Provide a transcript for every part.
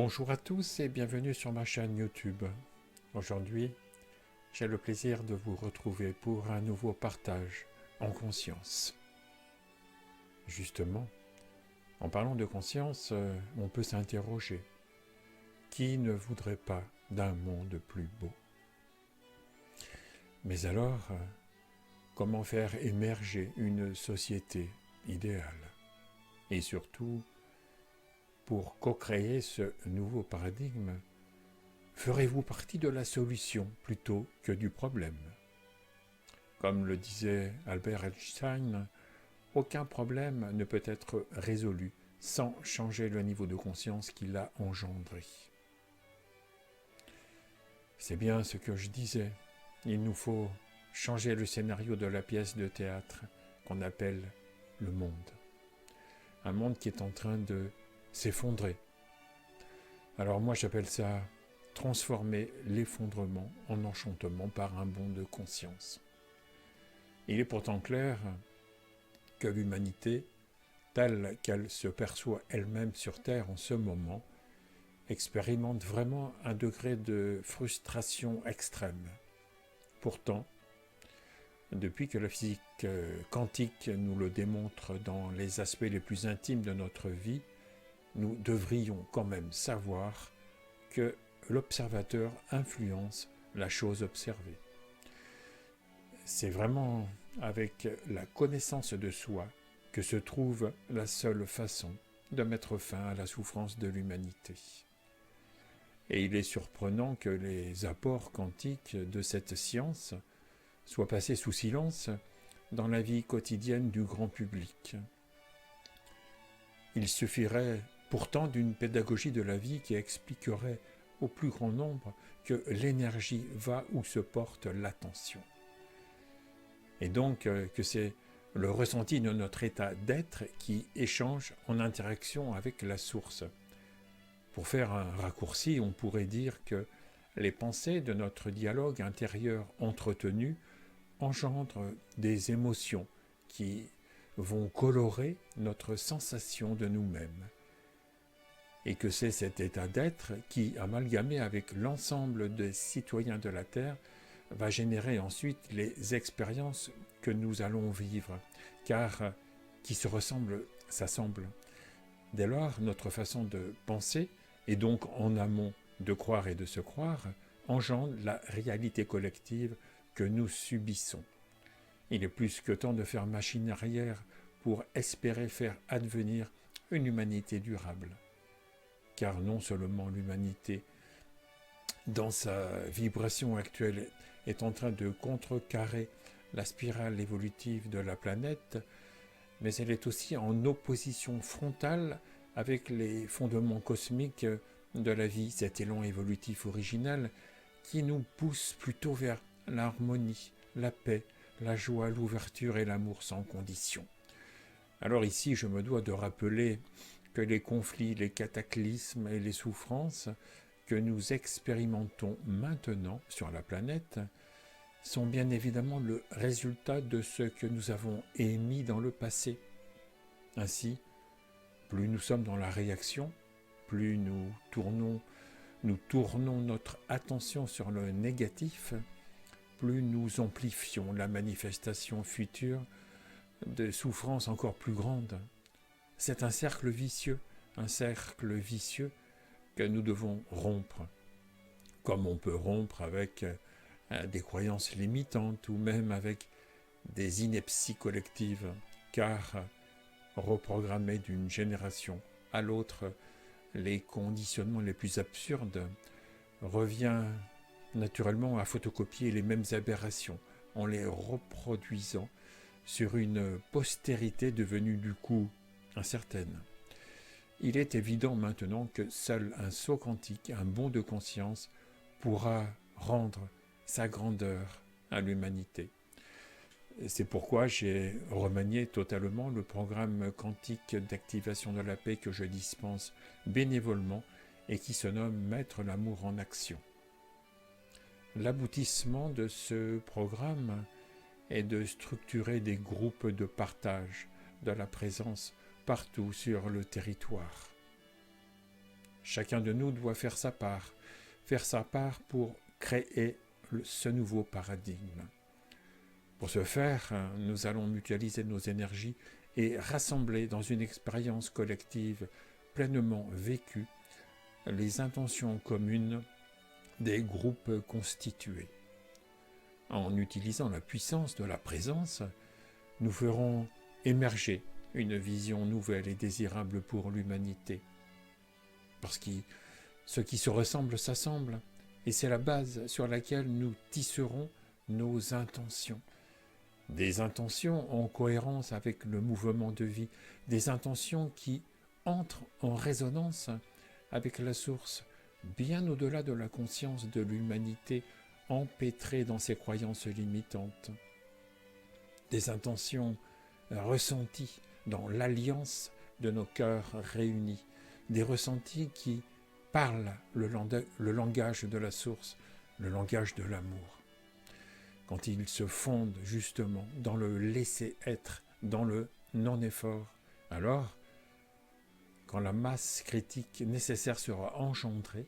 Bonjour à tous et bienvenue sur ma chaîne YouTube. Aujourd'hui, j'ai le plaisir de vous retrouver pour un nouveau partage en conscience. Justement, en parlant de conscience, on peut s'interroger. Qui ne voudrait pas d'un monde plus beau? Mais alors, comment faire émerger une société idéale? Et surtout, pour co-créer ce nouveau paradigme, ferez-vous partie de la solution plutôt que du problème? Comme le disait Albert Einstein, aucun problème ne peut être résolu sans changer le niveau de conscience qui l'a engendré. C'est bien ce que je disais. Il nous faut changer le scénario de la pièce de théâtre qu'on appelle le monde. Un monde qui est en train de s'effondrer. Alors moi j'appelle ça transformer l'effondrement en enchantement par un bond de conscience. Il est pourtant clair que l'humanité, telle qu'elle se perçoit elle-même sur Terre en ce moment, expérimente vraiment un degré de frustration extrême. Pourtant, depuis que la physique quantique nous le démontre dans les aspects les plus intimes de notre vie, nous devrions quand même savoir que l'observateur influence la chose observée. C'est vraiment avec la connaissance de soi que se trouve la seule façon de mettre fin à la souffrance de l'humanité. Et il est surprenant que les apports quantiques de cette science soient passés sous silence dans la vie quotidienne du grand public. Il suffirait pourtant d'une pédagogie de la vie qui expliquerait au plus grand nombre que l'énergie va où se porte l'attention. Et donc que c'est le ressenti de notre état d'être qui échange en interaction avec la source. Pour faire un raccourci, on pourrait dire que les pensées de notre dialogue intérieur entretenu engendrent des émotions qui vont colorer notre sensation de nous-mêmes. Et que c'est cet état d'être qui, amalgamé avec l'ensemble des citoyens de la Terre, va générer ensuite les expériences que nous allons vivre, car qui se ressemblent s'assemblent. Dès lors, notre façon de penser, et donc en amont de croire et de se croire, engendre la réalité collective que nous subissons. Il est plus que temps de faire machine arrière pour espérer faire advenir une humanité durable. Car non seulement l'humanité, dans sa vibration actuelle, est en train de contrecarrer la spirale évolutive de la planète, mais elle est aussi en opposition frontale avec les fondements cosmiques de la vie, cet élan évolutif original qui nous pousse plutôt vers l'harmonie, la paix, la joie, l'ouverture et l'amour sans condition. Alors ici, je me dois de rappeler que les conflits, les cataclysmes et les souffrances que nous expérimentons maintenant sur la planète sont bien évidemment le résultat de ce que nous avons émis dans le passé. Ainsi, plus nous sommes dans la réaction, plus nous tournons notre attention sur le négatif, plus nous amplifions la manifestation future de souffrances encore plus grandes. C'est un cercle vicieux que nous devons rompre, comme on peut rompre avec des croyances limitantes ou même avec des inepties collectives, car reprogrammer d'une génération à l'autre les conditionnements les plus absurdes revient naturellement à photocopier les mêmes aberrations en les reproduisant sur une postérité devenue du coup incertaine. Il est évident maintenant que seul un saut quantique, un bond de conscience, pourra rendre sa grandeur à l'humanité. C'est pourquoi j'ai remanié totalement le programme quantique d'activation de la paix que je dispense bénévolement et qui se nomme Mettre l'amour en action. L'aboutissement de ce programme est de structurer des groupes de partage de la présence partout sur le territoire. Chacun de nous doit faire sa part pour créer ce nouveau paradigme. Pour ce faire, nous allons mutualiser nos énergies et rassembler dans une expérience collective pleinement vécue les intentions communes des groupes constitués. En utilisant la puissance de la présence, nous ferons émerger une vision nouvelle et désirable pour l'humanité. Parce que ce qui se ressemble s'assemble, et c'est la base sur laquelle nous tisserons nos intentions. Des intentions en cohérence avec le mouvement de vie, des intentions qui entrent en résonance avec la source, bien au-delà de la conscience de l'humanité empêtrée dans ses croyances limitantes. Des intentions ressenties dans l'alliance de nos cœurs réunis, des ressentis qui parlent le langage de la source, le langage de l'amour. Quand ils se fondent justement dans le laisser-être, dans le non-effort, alors, quand la masse critique nécessaire sera engendrée,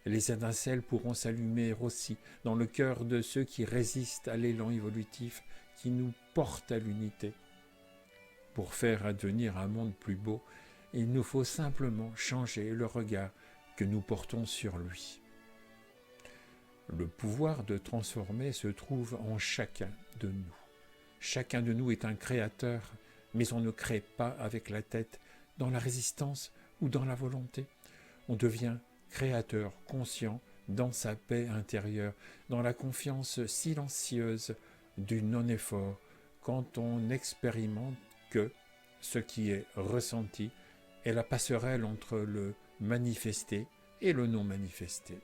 les étincelles pourront s'allumer aussi dans le cœur de ceux qui résistent à l'élan évolutif qui nous porte à l'unité. Pour faire advenir un monde plus beau, il nous faut simplement changer le regard que nous portons sur lui. Le pouvoir de transformer se trouve en chacun de nous. Chacun de nous est un créateur, mais on ne crée pas avec la tête, dans la résistance ou dans la volonté. On devient créateur conscient dans sa paix intérieure, dans la confiance silencieuse du non-effort, quand on expérimente que ce qui est ressenti est la passerelle entre le manifesté et le non manifesté.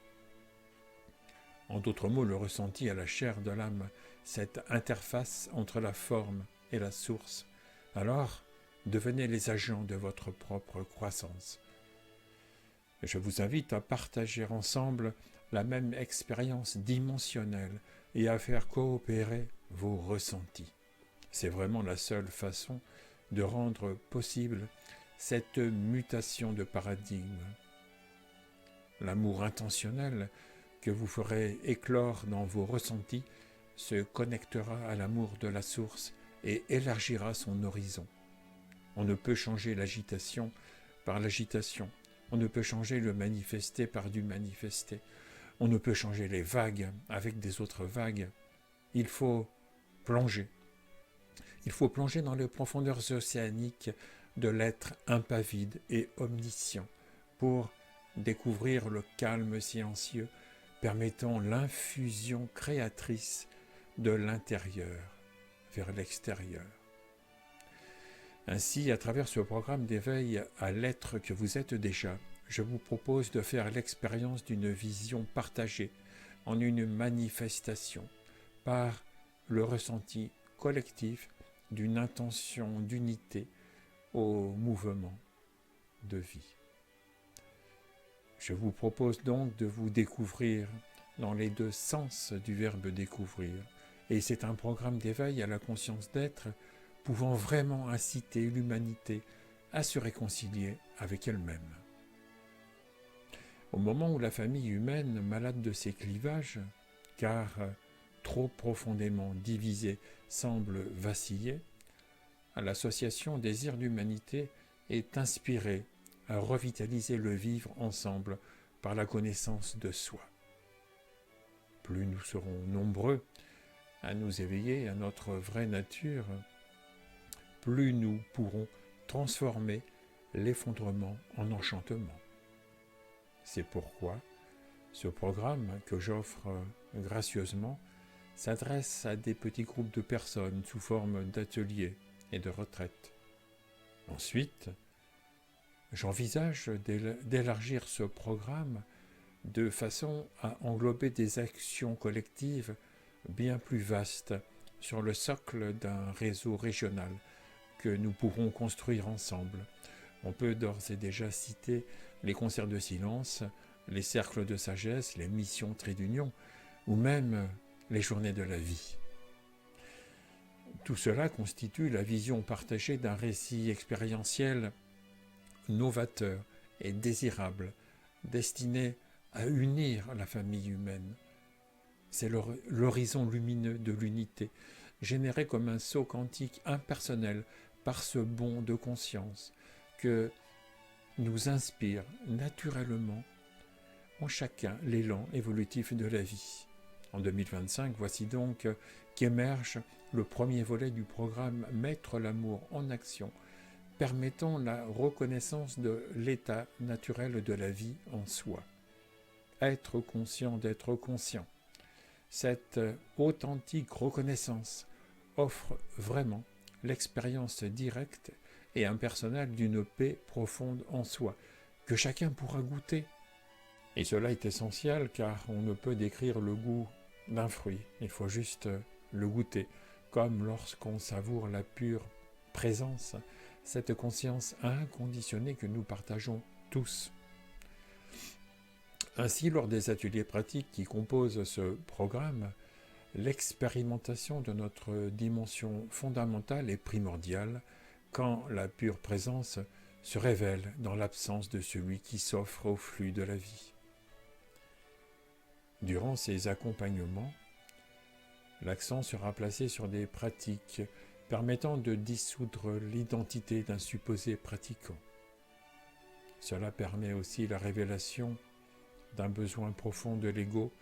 En d'autres mots, le ressenti à la chair de l'âme, cette interface entre la forme et la source. Alors, devenez les agents de votre propre croissance. Je vous invite à partager ensemble la même expérience dimensionnelle et à faire coopérer vos ressentis. C'est vraiment la seule façon de rendre possible cette mutation de paradigme. L'amour intentionnel que vous ferez éclore dans vos ressentis se connectera à l'amour de la source et élargira son horizon. On ne peut changer l'agitation par l'agitation. On ne peut changer le manifesté par du manifesté. On ne peut changer les vagues avec des autres vagues. Il faut plonger. Il faut plonger dans les profondeurs océaniques de l'être impavide et omniscient pour découvrir le calme silencieux permettant l'infusion créatrice de l'intérieur vers l'extérieur. Ainsi, à travers ce programme d'éveil à l'être que vous êtes déjà, je vous propose de faire l'expérience d'une vision partagée en une manifestation par le ressenti collectif d'une intention d'unité au mouvement de vie. Je vous propose donc de vous découvrir dans les deux sens du verbe découvrir, et c'est un programme d'éveil à la conscience d'être pouvant vraiment inciter l'humanité à se réconcilier avec elle-même. Au moment où la famille humaine, malade de ses clivages, car trop profondément divisée, semble vaciller, l'association Désir d'Humanité est inspirée à revitaliser le vivre ensemble par la connaissance de soi. Plus nous serons nombreux à nous éveiller à notre vraie nature, plus nous pourrons transformer l'effondrement en enchantement. C'est pourquoi ce programme que j'offre gracieusement s'adresse à des petits groupes de personnes sous forme d'ateliers et de retraites. Ensuite, j'envisage d'élargir ce programme de façon à englober des actions collectives bien plus vastes sur le socle d'un réseau régional que nous pourrons construire ensemble. On peut d'ores et déjà citer les concerts de silence, les cercles de sagesse, les missions Trait d'Union, ou même les journées de la vie. Tout cela constitue la vision partagée d'un récit expérientiel novateur et désirable destiné à unir la famille humaine. C'est l'horizon lumineux de l'unité, généré comme un saut quantique impersonnel par ce bond de conscience que nous inspire naturellement en chacun l'élan évolutif de la vie. En 2025, voici donc qu'émerge le premier volet du programme Mettre l'amour en action, permettant la reconnaissance de l'état naturel de la vie en soi. Être conscient d'être conscient. Cette authentique reconnaissance offre vraiment l'expérience directe et impersonnelle d'une paix profonde en soi, que chacun pourra goûter. Et cela est essentiel car on ne peut décrire le goût d'un fruit, il faut juste le goûter, comme lorsqu'on savoure la pure présence, cette conscience inconditionnée que nous partageons tous. Ainsi, lors des ateliers pratiques qui composent ce programme, l'expérimentation de notre dimension fondamentale et primordiale quand la pure présence se révèle dans l'absence de celui qui s'offre au flux de la vie. Durant ces accompagnements, l'accent sera placé sur des pratiques permettant de dissoudre l'identité d'un supposé pratiquant. Cela permet aussi la révélation d'un besoin profond de l'ego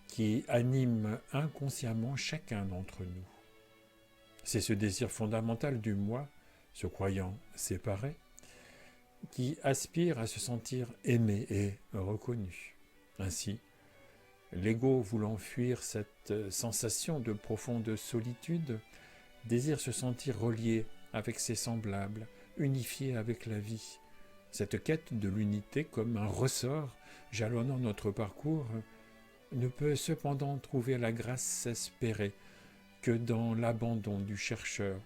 qui anime inconsciemment chacun d'entre nous. C'est ce désir fondamental du moi, se croyant séparé, qui aspire à se sentir aimé et reconnu. Ainsi, l'ego voulant fuir cette sensation de profonde solitude, désire se sentir relié avec ses semblables, unifié avec la vie. Cette quête de l'unité comme un ressort jalonnant notre parcours ne peut cependant trouver la grâce espérée que dans l'abandon du chercheur,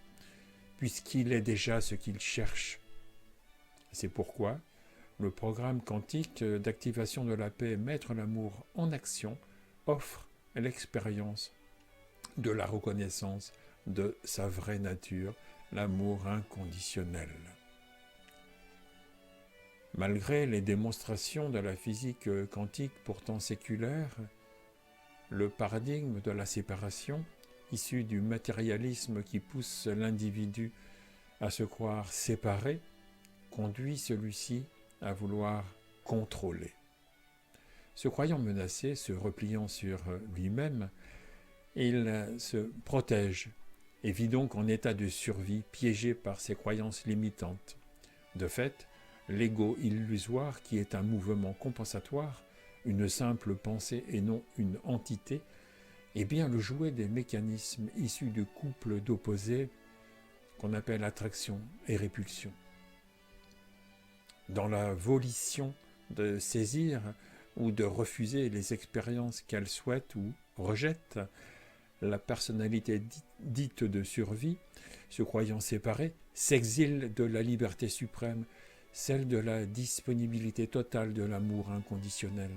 puisqu'il est déjà ce qu'il cherche. C'est pourquoi le programme quantique d'activation de la paix Mettre l'amour en action offre l'expérience de la reconnaissance de sa vraie nature, l'amour inconditionnel. Malgré les démonstrations de la physique quantique pourtant séculaire, le paradigme de la séparation, issu du matérialisme qui pousse l'individu à se croire séparé, conduit celui-ci à vouloir contrôler. Se croyant menacé, se repliant sur lui-même, il se protège et vit donc en état de survie, piégé par ses croyances limitantes. De fait, l'ego illusoire, qui est un mouvement compensatoire, une simple pensée et non une entité, est bien le jouet des mécanismes issus de couples d'opposés qu'on appelle attraction et répulsion. Dans la volition de saisir ou de refuser les expériences qu'elle souhaite ou rejette, la personnalité dite de survie, se croyant séparée, s'exile de la liberté suprême, celle de la disponibilité totale de l'amour inconditionnel.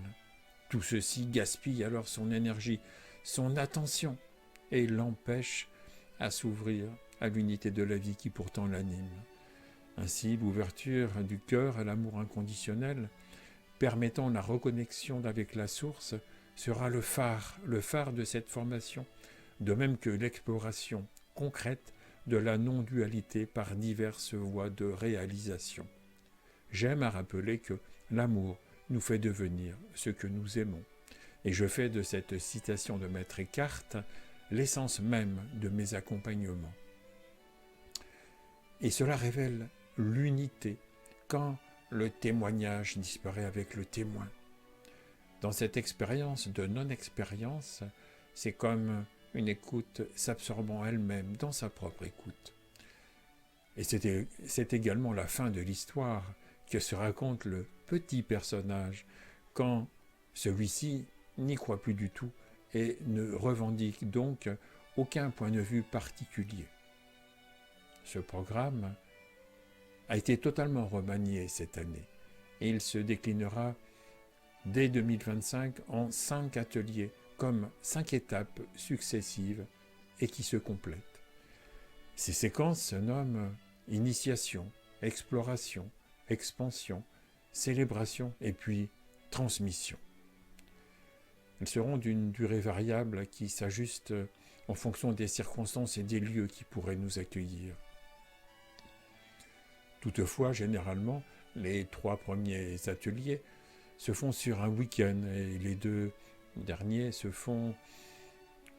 Tout ceci gaspille alors son énergie, son attention, et l'empêche à s'ouvrir à l'unité de la vie qui pourtant l'anime. Ainsi, l'ouverture du cœur à l'amour inconditionnel, permettant la reconnexion avec la source, sera le phare de cette formation, de même que l'exploration concrète de la non-dualité par diverses voies de réalisation. J'aime à rappeler que l'amour nous fait devenir ce que nous aimons. Et je fais de cette citation de Maître Eckhart l'essence même de mes accompagnements. Et cela révèle l'unité quand le témoignage disparaît avec le témoin. Dans cette expérience de non-expérience, c'est comme une écoute s'absorbant elle-même dans sa propre écoute. Et c'est également la fin de l'histoire que se raconte le petit personnage quand celui-ci n'y croit plus du tout et ne revendique donc aucun point de vue particulier. Ce programme a été totalement remanié cette année et il se déclinera dès 2025 en 5 ateliers comme 5 étapes successives et qui se complètent. Ces séquences se nomment initiation, exploration, expansion, célébration et puis transmission. Elles seront d'une durée variable qui s'ajuste en fonction des circonstances et des lieux qui pourraient nous accueillir. Toutefois, généralement, les 3 premiers ateliers se font sur un week-end et les 2 derniers se font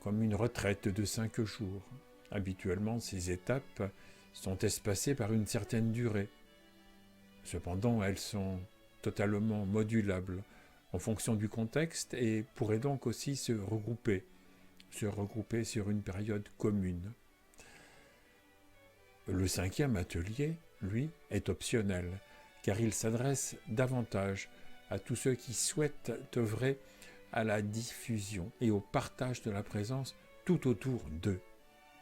comme une retraite de 5 jours. Habituellement, ces étapes sont espacées par une certaine durée. Cependant, elles sont totalement modulables en fonction du contexte et pourraient donc aussi se regrouper sur une période commune. Le 5e atelier, lui, est optionnel, car il s'adresse davantage à tous ceux qui souhaitent œuvrer à la diffusion et au partage de la présence tout autour d'eux.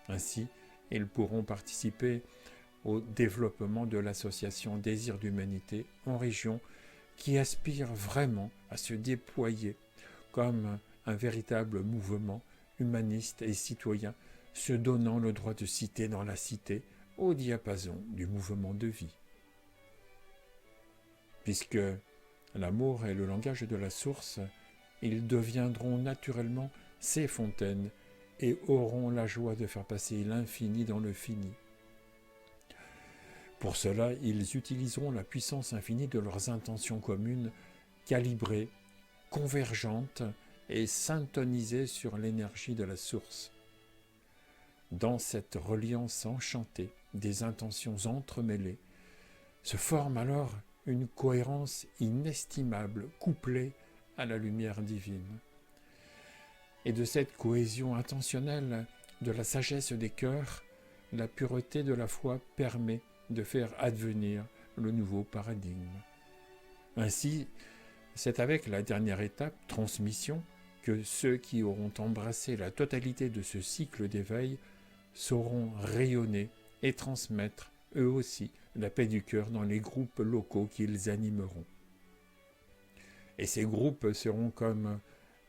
Ainsi, ils pourront participer au développement de l'association Désir d'Humanité en région qui aspire vraiment à se déployer comme un véritable mouvement humaniste et citoyen se donnant le droit de citer dans la cité au diapason du mouvement de vie. Puisque l'amour est le langage de la source, ils deviendront naturellement ces fontaines et auront la joie de faire passer l'infini dans le fini. Pour cela, ils utiliseront la puissance infinie de leurs intentions communes, calibrées, convergentes et syntonisées sur l'énergie de la source. Dans cette reliance enchantée des intentions entremêlées, se forme alors une cohérence inestimable couplée à la lumière divine. Et de cette cohésion intentionnelle de la sagesse des cœurs, la pureté de la foi permet de faire advenir le nouveau paradigme. Ainsi, c'est avec la dernière étape, transmission, que ceux qui auront embrassé la totalité de ce cycle d'éveil sauront rayonner et transmettre, eux aussi, la paix du cœur dans les groupes locaux qu'ils animeront. Et ces groupes seront comme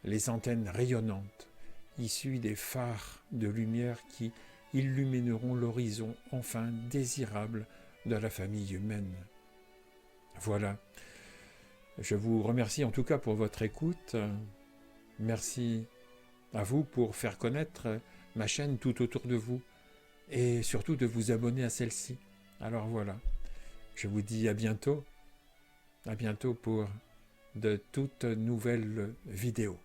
les antennes rayonnantes, issues des phares de lumière qui illumineront l'horizon enfin désirable de la famille humaine. Voilà. Je vous remercie en tout cas pour votre écoute. Merci à vous pour faire connaître ma chaîne tout autour de vous et surtout de vous abonner à celle-ci. Alors voilà, je vous dis à bientôt pour de toutes nouvelles vidéos.